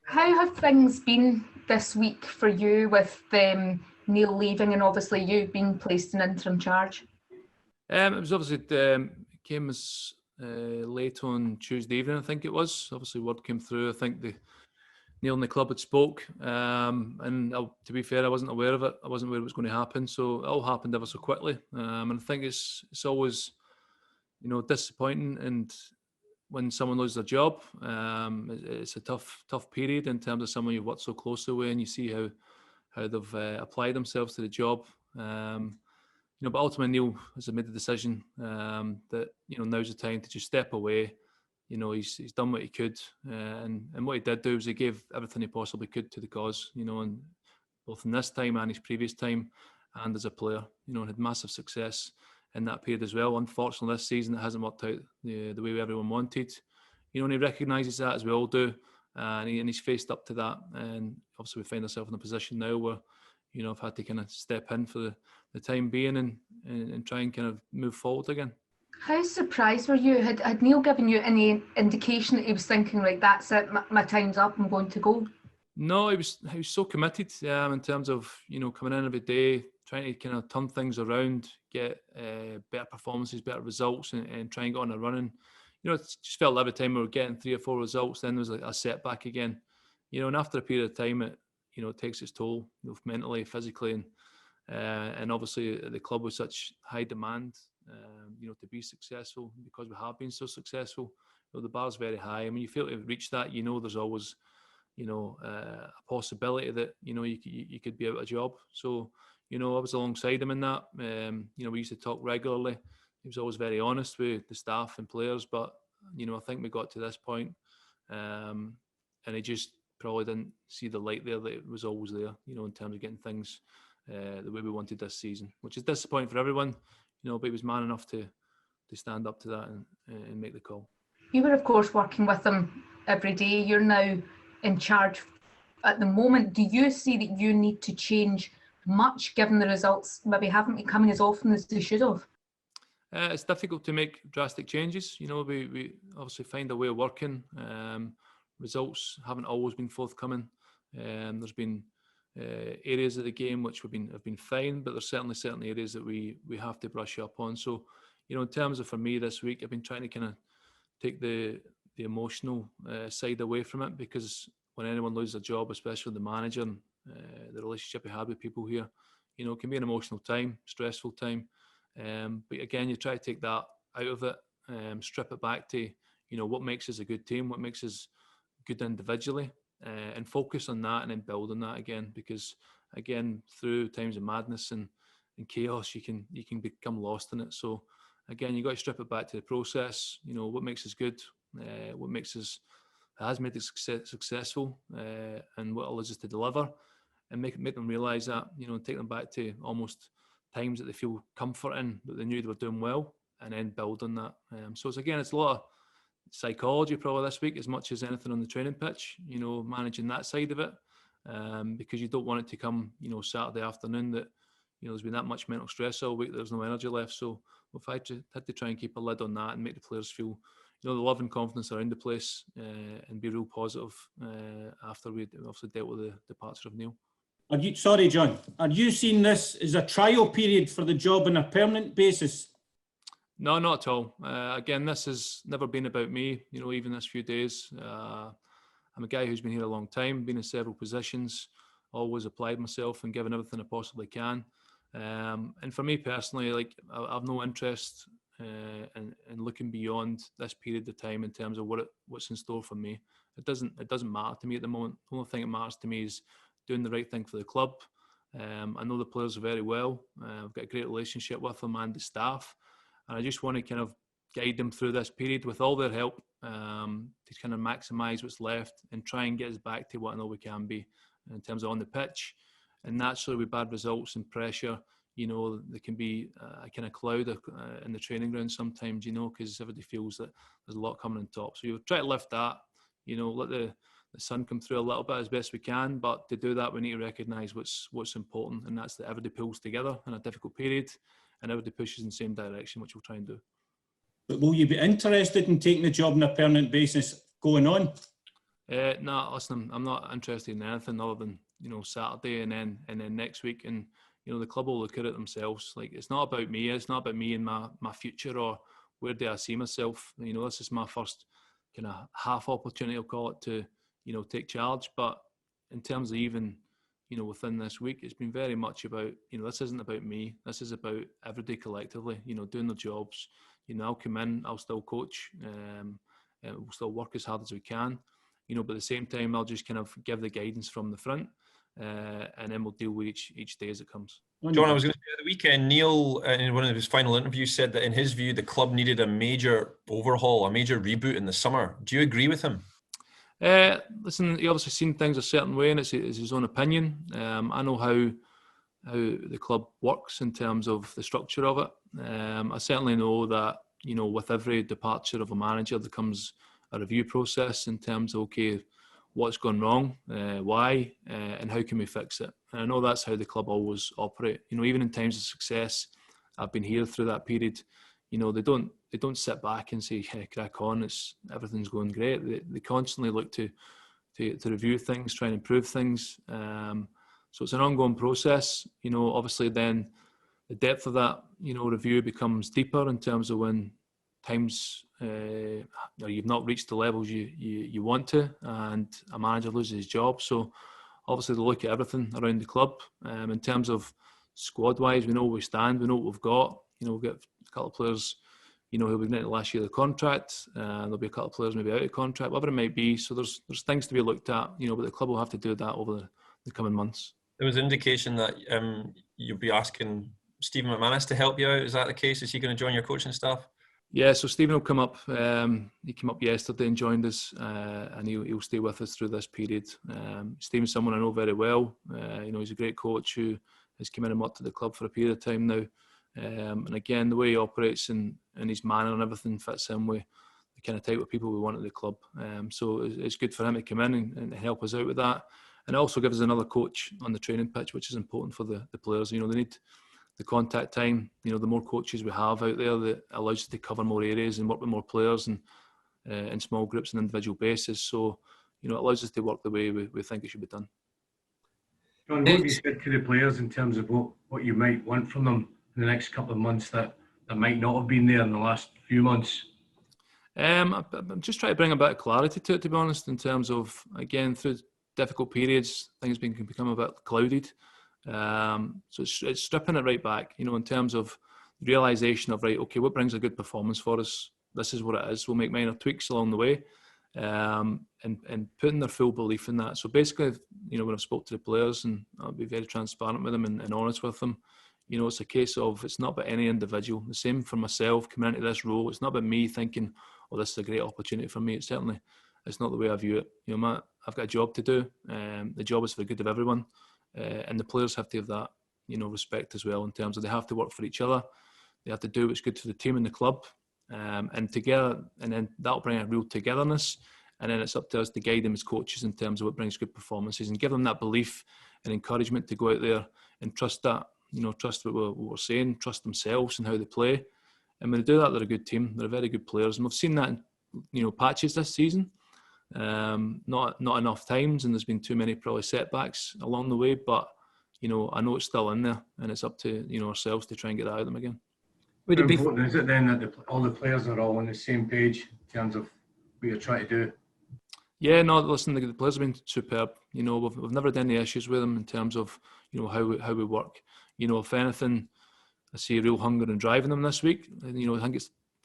How have things been this week for you with Neil leaving and obviously you being placed in interim charge? It was obviously came as late on Tuesday evening, I think it was. Obviously, word came through. I think Neil and the club had spoke, and to be fair, I wasn't aware of it. I wasn't aware it was going to happen, so it all happened ever so quickly. And I think it's always, disappointing, and when someone loses their job, it's a tough period in terms of someone you've worked so closely with, and you see how they've applied themselves to the job. But ultimately Neil has made the decision that now's the time to just step away. He's done what he could, and what he did do was he gave everything he possibly could to the cause. And both in this time and his previous time, and as a player, and had massive success in that period as well. Unfortunately, this season it hasn't worked out the way everyone wanted. And he recognises that, as we all do, and he's faced up to that. And obviously, we find ourselves in a position now where I've had to kind of step in for the time being and try and kind of move forward again. How surprised were you? Had Neil given you any indication that he was thinking, right, that's it, my time's up, I'm going to go? No, he was so committed in terms of coming in every day, trying to kind of turn things around, get better performances, better results, and try and get on a running. It just felt every time we were getting 3 or 4 results, then there was a setback again. And after a period of time, it takes its toll, mentally, physically, and obviously the club with such high demand, to be successful, because we have been so successful. The bar's very high. I mean, you feel to reach that, there's always, a possibility that you could be out of a job. So, I was alongside him in that. We used to talk regularly. He was always very honest with the staff and players, but I think we got to this point, and he just probably didn't see the light there that it was always there, in terms of getting things the way we wanted this season, which is disappointing for everyone, but he was man enough to stand up to that and make the call. You were, of course, working with him every day. You're now in charge at the moment. Do you see that you need to change much, given the results maybe haven't been coming as often as they should have? It's difficult to make drastic changes. We obviously find a way of working. Results haven't always been forthcoming. There's been areas of the game which have been fine, but there's certainly certain areas that we have to brush up on. So, in terms of, for me this week, I've been trying to kind of take the emotional side away from it, because when anyone loses a job, especially the manager and the relationship we had with people here, it can be an emotional time, stressful time. But again, you try to take that out of it, strip it back to, what makes us a good team, what makes us good individually, and focus on that and then build on that again. Because again, through times of madness and chaos, you can become lost in it. So again, you got to strip it back to the process. What makes us good, what has made us successful, and what allows us to deliver, and make them realise that, and take them back to almost times that they feel comfort in, that they knew they were doing well, and then build on that. So it's a lot of psychology probably this week, as much as anything on the training pitch, managing that side of it, because you don't want it to come, Saturday afternoon that, there's been that much mental stress all week, there's no energy left. So we've had to try and keep a lid on that and make the players feel, the love and confidence around the place, and be real positive after we obviously dealt with the departure of Neil. Sorry, John, are you seeing this as a trial period for the job on a permanent basis? No, not at all. Again, this has never been about me, even this few days. I'm a guy who's been here a long time, been in several positions, always applied myself and given everything I possibly can. And for me personally, I've no interest in looking beyond this period of time in terms of what's in store for me. It doesn't matter to me at the moment. The only thing that matters to me is doing the right thing for the club. I know the players very well. I've got a great relationship with them and the staff. And I just want to kind of guide them through this period with all their help, to kind of maximise what's left and try and get us back to what I know we can be in terms of on the pitch. And naturally, with bad results and pressure, there can be a kind of cloud in the training ground sometimes, because everybody feels that there's a lot coming on top. So you try to lift that, let the sun come through a little bit as best we can. But to do that, we need to recognise what's important, and that's that everybody pulls together in a difficult period, and everybody pushes in the same direction, which we'll try and do. But will you be interested in taking the job on a permanent basis going on? No, listen, I'm not interested in anything other than Saturday and then next week, and the club will look at it themselves. Like, it's not about me. It's not about me and my future or where do I see myself. This is my first kind of half opportunity, I'll call it, to take charge. But in terms of even within this week, it's been very much about this isn't about me. This is about everybody collectively. Doing their jobs. I'll come in. I'll still coach. We'll still work as hard as we can. But at the same time, I'll just kind of give the guidance from the front, and then we'll deal with each day as it comes. John, I was going to say, at the weekend, Neil, in one of his final interviews, said that in his view, the club needed a major overhaul, a major reboot in the summer. Do you agree with him? Listen, he obviously seen things a certain way, and it's his own opinion. I know how the club works in terms of the structure of it. I certainly know that with every departure of a manager, there comes a review process in terms of, okay, what's gone wrong, why, and how can we fix it. And I know that's how the club always operate. Even in times of success, I've been here through that period. They don't sit back and say, hey, crack on, everything's going great. They constantly look to review things, try and improve things. So it's an ongoing process. Obviously then the depth of that review becomes deeper in terms of when times you've not reached the levels you want to, and a manager loses his job. So obviously they look at everything around the club. In terms of squad wise, we know where we stand, we know what we've got. We've got a couple of players who'll be in the last year of the contract. There'll be a couple of players maybe out of contract, whatever it might be. So there's things to be looked at, but the club will have to do that over the coming months. There was an indication that you'll be asking Stephen McManus to help you out. Is that the case? Is he going to join your coaching staff? Yeah, so Stephen will come up. He came up yesterday and joined us, and he'll stay with us through this period. Stephen's someone I know very well. He's a great coach who has come in and worked at the club for a period of time now. And again, the way he operates and his manner and everything fits in with the kind of type of people we want at the club. So it's good for him to come in and help us out with that. And it also gives us another coach on the training pitch, which is important for the players. They need the contact time. The more coaches we have out there, that allows us to cover more areas and work with more players and in small groups and individual basis. So, it allows us to work the way we think it should be done. John, what have you said to the players in terms of what you might want from them in the next couple of months that might not have been there in the last few months? I'm just trying to bring a bit of clarity to it, to be honest, in terms of, again, through difficult periods, things can become a bit clouded. So it's stripping it right back, in terms of realisation of, right, okay, what brings a good performance for us? This is what it is. We'll make minor tweaks along the way, and putting their full belief in that. So basically, when I've spoke to the players, and I'll be very transparent with them and honest with them, it's a case of, it's not about any individual. The same for myself coming into this role. It's not about me thinking, oh, this is a great opportunity for me. It's not the way I view it. I've got a job to do. The job is for the good of everyone. And the players have to have that, respect as well, in terms of they have to work for each other. They have to do what's good for the team and the club, and together, and then that'll bring a real togetherness. And then it's up to us to guide them as coaches in terms of what brings good performances and give them that belief and encouragement to go out there and trust that, trust what we're saying, trust themselves and how they play. And when they do that, they're a good team. They're very good players, and we've seen that in patches this season. Not enough times, and there's been too many probably setbacks along the way, but I know it's still in there, and it's up to ourselves to try and get that out of them again. How important is it then that all the players are all on the same page in terms of what you're trying to do? Yeah, no, listen, the players have been superb. We've never had any issues with them in terms of how we work. If anything, I see a real hunger and drive in them this week. And, I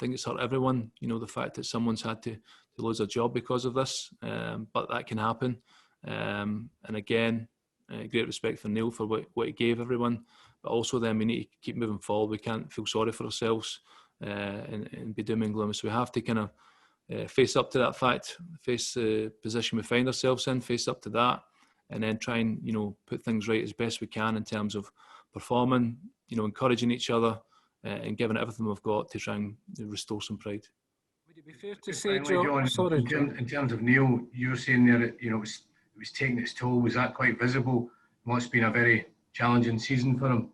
think it's hurt everyone. The fact that someone's had to lose a job because of this, but that can happen. And again, great respect for Neil for what he gave everyone, but also then we need to keep moving forward. We can't feel sorry for ourselves and be doom and gloom. So we have to kind of face up to that fact, face the position we find ourselves in, face up to that, and then try and put things right as best we can in terms of performing, encouraging each other, and giving everything we've got to try and restore some pride. Would it be fair to say, John, in terms of Neil, you were saying there that it was taking its toll. Was that quite visible? What's been a very challenging season for him?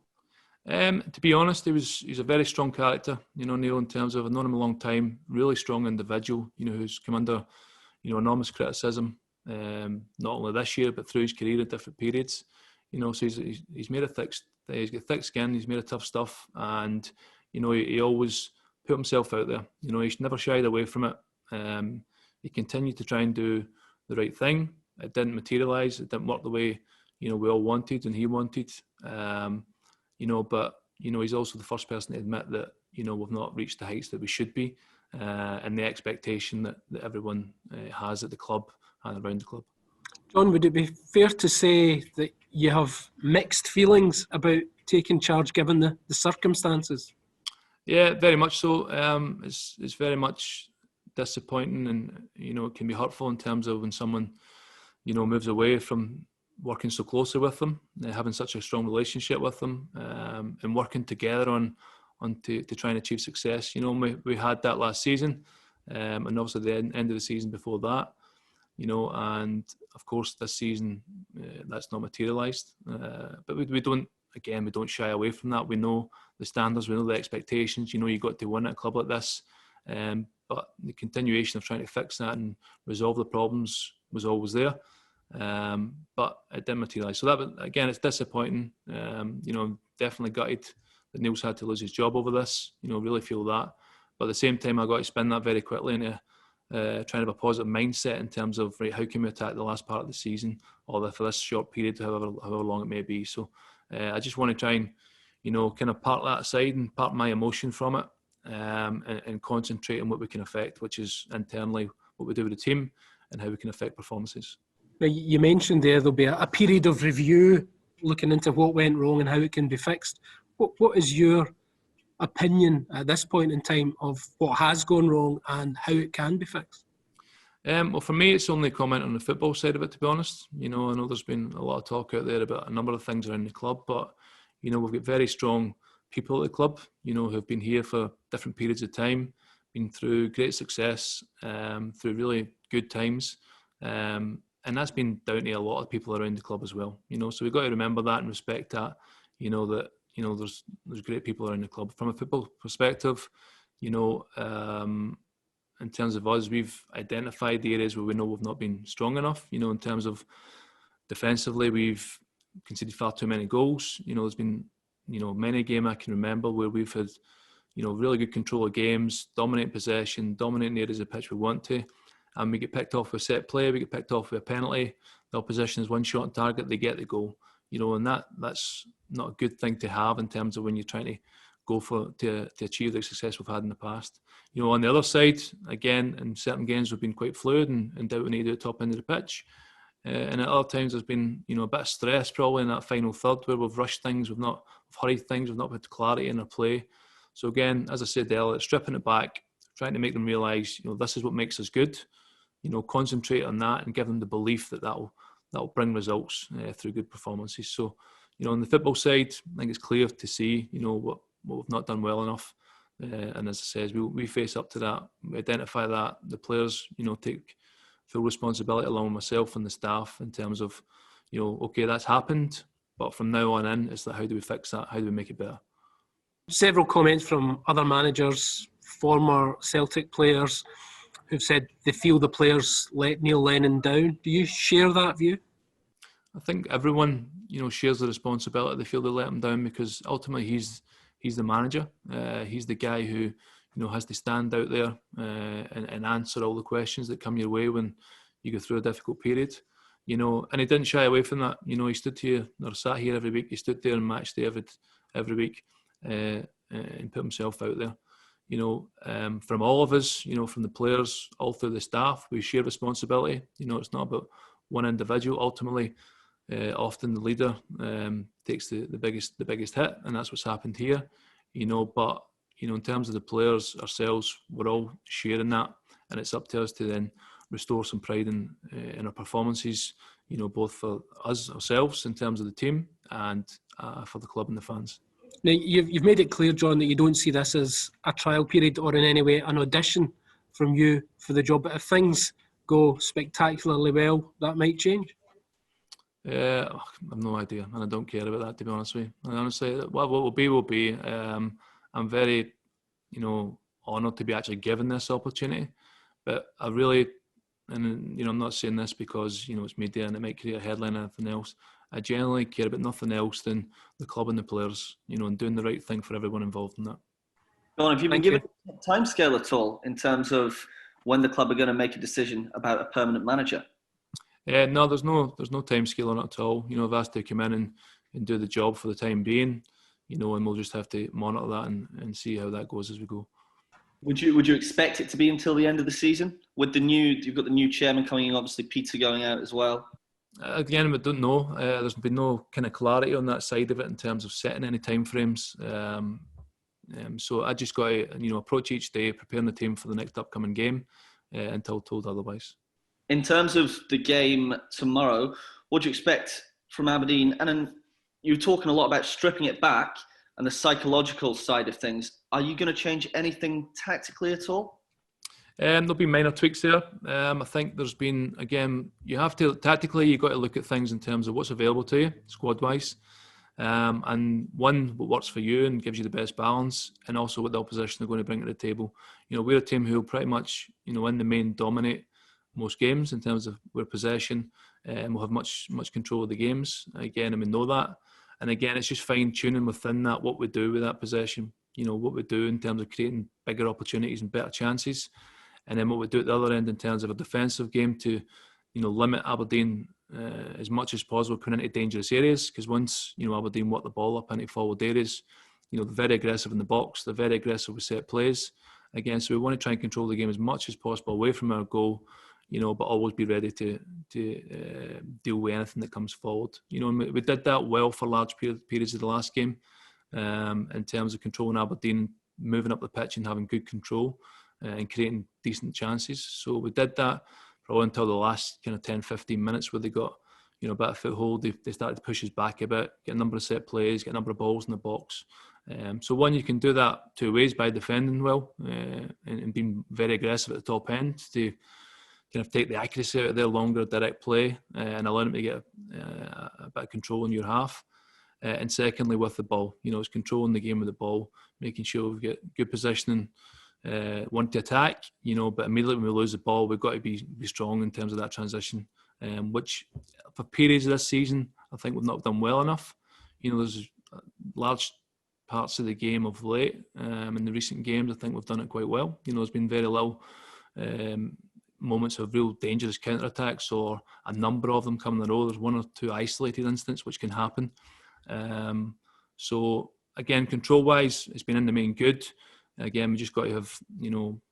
To be honest, he's a very strong character, Neil, in terms of, I've known him a long time, really strong individual, who's come under, enormous criticism. not only this year but through his career at different periods. You know, so he's made he's got thick skin. He's made of tough stuff, and you know he always put himself out there. You know, he's never shied away from it. He continued to try and do the right thing. It didn't materialise. It didn't work the way, you know, we all wanted and he wanted. You know, but you know he's also the first person to admit that, you know, we've not reached the heights that we should be, and the expectation that everyone has at the club and around the club. John, would it be fair to say that you have mixed feelings about taking charge given the circumstances? Yeah, very much so. It's very much disappointing, and you know it can be hurtful in terms of when someone, you know, moves away from working so closely with them, having such a strong relationship with them, and working together on to try and achieve success. You know, we had that last season, and obviously the end of the season before that. You know, and of course this season that's not materialised. But we don't shy away from that. We know the standards, we know the expectations. You know, you got to win at a club like this, but the continuation of trying to fix that and resolve the problems was always there. But it didn't materialise. So that, again, it's disappointing. You know, definitely gutted that Neil's had to lose his job over this. You know, really feel that. But at the same time, I got to spin that very quickly into trying to have a positive mindset in terms of, right, how can we attack the last part of the season or for this short period, however long it may be. So I just want to try and, you know, kind of park that aside and park my emotion from it, and concentrate on what we can affect, which is internally what we do with the team and how we can affect performances. Now, you mentioned there'll be a period of review looking into what went wrong and how it can be fixed. What is your opinion at this point in time of what has gone wrong and how it can be fixed? Well, for me, it's only comment on the football side of it, to be honest. You know, I know there's been a lot of talk out there about a number of things around the club, but, you know, we've got very strong people at the club, you know, who've been here for different periods of time, been through great success, through really good times. And that's been down to a lot of people around the club as well. You know, so we've got to remember that and respect that, you know, that, you know, there's great people around the club. From a football perspective, you know, in terms of us, we've identified the areas where we know we've not been strong enough. You know, in terms of defensively, we've conceded far too many goals. You know, there's been, you know, many games I can remember where we've had, you know, really good control of games, dominate possession, dominating the areas of the pitch we want to, and we get picked off with set play, we get picked off with a penalty, the opposition is one shot on target, they get the goal. You know, and that's not a good thing to have in terms of when you're trying to go to achieve the success we've had in the past. You know, on the other side, again, in certain games we've been quite fluid and doubting to the top end of the pitch. And at other times there's been, you know, a bit of stress probably in that final third where we've rushed things, we've hurried things, we've not had clarity in our play. So again, as I said earlier, stripping it back, trying to make them realise, you know, this is what makes us good. You know, concentrate on that and give them the belief that that'll bring results through good performances. So, you know, on the football side, I think it's clear to see, you know, what we've not done well enough. And as I said, we face up to that, we identify that, the players, you know, take full responsibility along with myself and the staff in terms of, you know, okay, that's happened, but from now on in, it's like, how do we fix that? How do we make it better? Several comments from other managers, former Celtic players, who've said they feel the players let Neil Lennon down. Do you share that view? I think everyone, you know, shares the responsibility. They feel they let him down because ultimately he's the manager. He's the guy who, you know, has to stand out there and answer all the questions that come your way when you go through a difficult period. You know, and he didn't shy away from that. You know, he stood here or sat here every week. He stood there and matched day every week and put himself out there. You know, from all of us, you know, from the players, all through the staff, we share responsibility. You know, it's not about one individual. Ultimately, often the leader takes the biggest hit, and that's what's happened here. You know, but you know, in terms of the players ourselves, we're all sharing that, and it's up to us to then restore some pride in our performances. You know, both for us ourselves in terms of the team and for the club and the fans. Now, you've made it clear, John, that you don't see this as a trial period or in any way an audition from you for the job. But if things go spectacularly well, that might change. I have no idea, and I don't care about that, to be honest with you. And honestly, what will be will be. I'm very, you know, honoured to be actually given this opportunity, but I really and I'm not saying this because it's media and it might create a headline or anything else. I generally care about nothing else than the club and the players, and doing the right thing for everyone involved in that. John, have you been Thank given a timescale at all in terms of when the club are going to make a decision about a permanent manager? No, there's no time scale on it at all. I've asked to come in and do the job for the time being, and we'll just have to monitor that and see how that goes as we go. Would you expect it to be until the end of the season? You've got the new chairman coming in, obviously Peter going out as well. Again, we don't know. There's been no kind of clarity on that side of it in terms of setting any timeframes. So I just got to approach each day, preparing the team for the next upcoming game until told otherwise. In terms of the game tomorrow, what do you expect from Aberdeen? And then you're talking a lot about stripping it back and the psychological side of things. Are you going to change anything tactically at all? There'll be minor tweaks there. I think there's been, again, you have to, tactically, you've got to look at things in terms of what's available to you, squad-wise. And what works for you and gives you the best balance, and also what the opposition are going to bring to the table. We're a team who will pretty much, in the main, dominate most games in terms of their possession, and we'll have much control of the games again, and we know that. And again, it's just fine tuning within that what we do with that possession. What we do in terms of creating bigger opportunities and better chances, and then what we do at the other end in terms of a defensive game to limit Aberdeen as much as possible, putting into dangerous areas. Because once Aberdeen work the ball up into forward areas, they're very aggressive in the box, they're very aggressive with set plays. Again, so we want to try and control the game as much as possible away from our goal. But always be ready to deal with anything that comes forward. And we did that well for large periods of the last game in terms of controlling Aberdeen, moving up the pitch and having good control and creating decent chances. So we did that probably until the last kind of 10-15 minutes where they got a bit of foothold. They started to push us back a bit, get a number of set plays, get a number of balls in the box. So one, you can do that two ways: by defending well and being very aggressive at the top end to kind of take the accuracy out of their longer direct play and allow them to get a bit of control in your half. And secondly, with the ball, it's controlling the game with the ball, making sure we get good positioning, want to attack, but immediately when we lose the ball, we've got to be strong in terms of that transition, which for periods of this season, I think we've not done well enough. There's large parts of the game of late, in the recent games, I think we've done it quite well. There's been very little moments of real dangerous counter-attacks, or a number of them coming in a row. There's one or two isolated incidents which can happen. So again, control-wise, it's been in the main good. Again, we just got to have,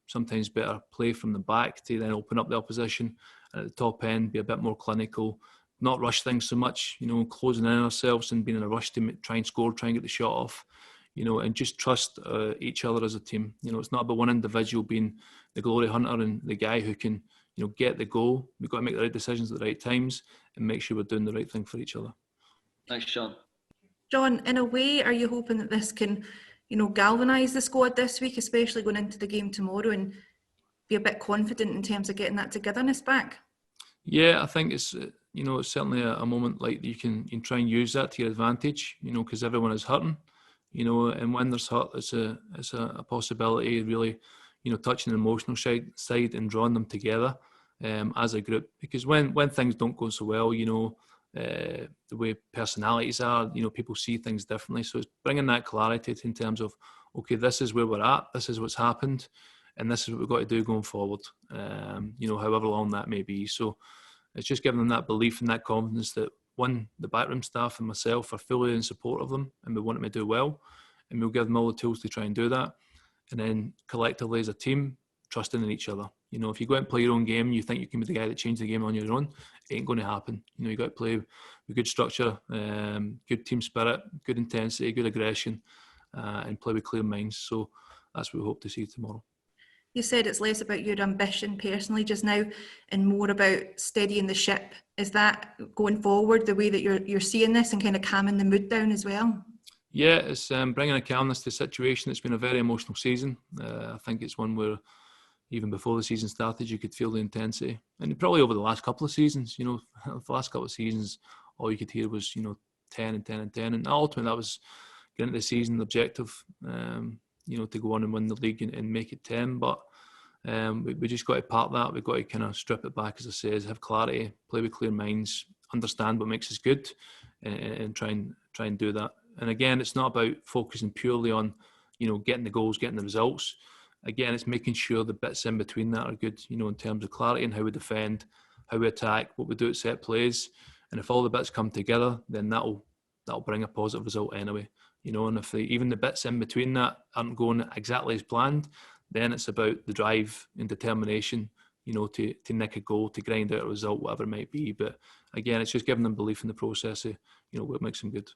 sometimes better play from the back to then open up the opposition. And at the top end, be a bit more clinical, not rush things so much, closing in on ourselves and being in a rush to try and score, try and get the shot off. And just trust each other as a team. It's not about one individual being the glory hunter and the guy who can, get the goal. We've got to make the right decisions at the right times and make sure we're doing the right thing for each other. Thanks, Sean. John, in a way, are you hoping that this can, galvanise the squad this week, especially going into the game tomorrow, and be a bit confident in terms of getting that togetherness back? Yeah, I think it's, it's certainly a moment like you can try and use that to your advantage, because everyone is hurting. And when there's hurt, it's a possibility of really, touching the emotional side and drawing them together as a group. Because when things don't go so well, the way personalities are, people see things differently. So it's bringing that clarity in terms of, okay, this is where we're at, this is what's happened, and this is what we've got to do going forward, however long that may be. So it's just giving them that belief and that confidence that, one, the backroom staff and myself are fully in support of them and we want them to do well, and we'll give them all the tools to try and do that. And then collectively as a team, trusting in each other. If you go out and play your own game and you think you can be the guy that changes the game on your own, it ain't going to happen. You got to play with good structure, good team spirit, good intensity, good aggression, and play with clear minds. So that's what we hope to see tomorrow. You said it's less about your ambition personally just now and more about steadying the ship. Is that going forward the way that you're seeing this and kind of calming the mood down as well? Yeah, it's bringing a calmness to the situation. It's been a very emotional season. I think it's one where even before the season started, you could feel the intensity. And probably over the last couple of seasons, the last couple of seasons, all you could hear was, 10 and 10 and 10. And ultimately that was getting into the season, the objective, to go on and win the league and make it 10. But We just got to part that. We've got to kind of strip it back, as I say, have clarity, play with clear minds, understand what makes us good, and try and do that. And again, it's not about focusing purely on, getting the goals, getting the results. Again, it's making sure the bits in between that are good, in terms of clarity and how we defend, how we attack, what we do at set plays. And if all the bits come together, then that'll bring a positive result anyway. And if even the bits in between that aren't going exactly as planned, then it's about the drive and determination, to nick a goal, to grind out a result, whatever it might be. But again, it's just giving them belief in the process of, what makes them good.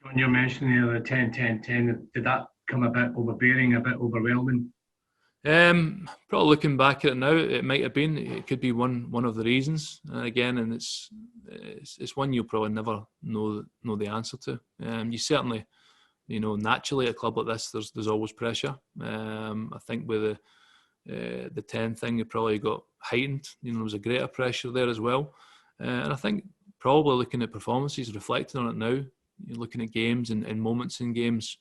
John, you mentioned the other 10-10-10. Did that come a bit overbearing, a bit overwhelming? Probably looking back at it now, it might have been. It could be one of the reasons. Again, and it's one you'll probably never know the answer to. You certainly, naturally at a club like this, there's always pressure. I think with the 10 thing, it probably got heightened. There was a greater pressure there as well. And I think probably looking at performances, reflecting on it now, you're looking at games and moments in games.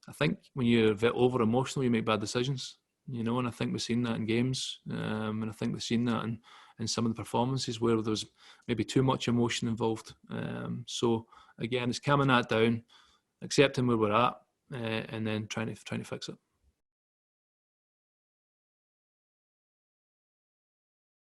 I think when you're a bit over emotional, you make bad decisions. And I think we've seen that in games, and I think we've seen that in some of the performances where there was maybe too much emotion involved. So again, it's calming that down, accepting where we're at, and then trying to fix it.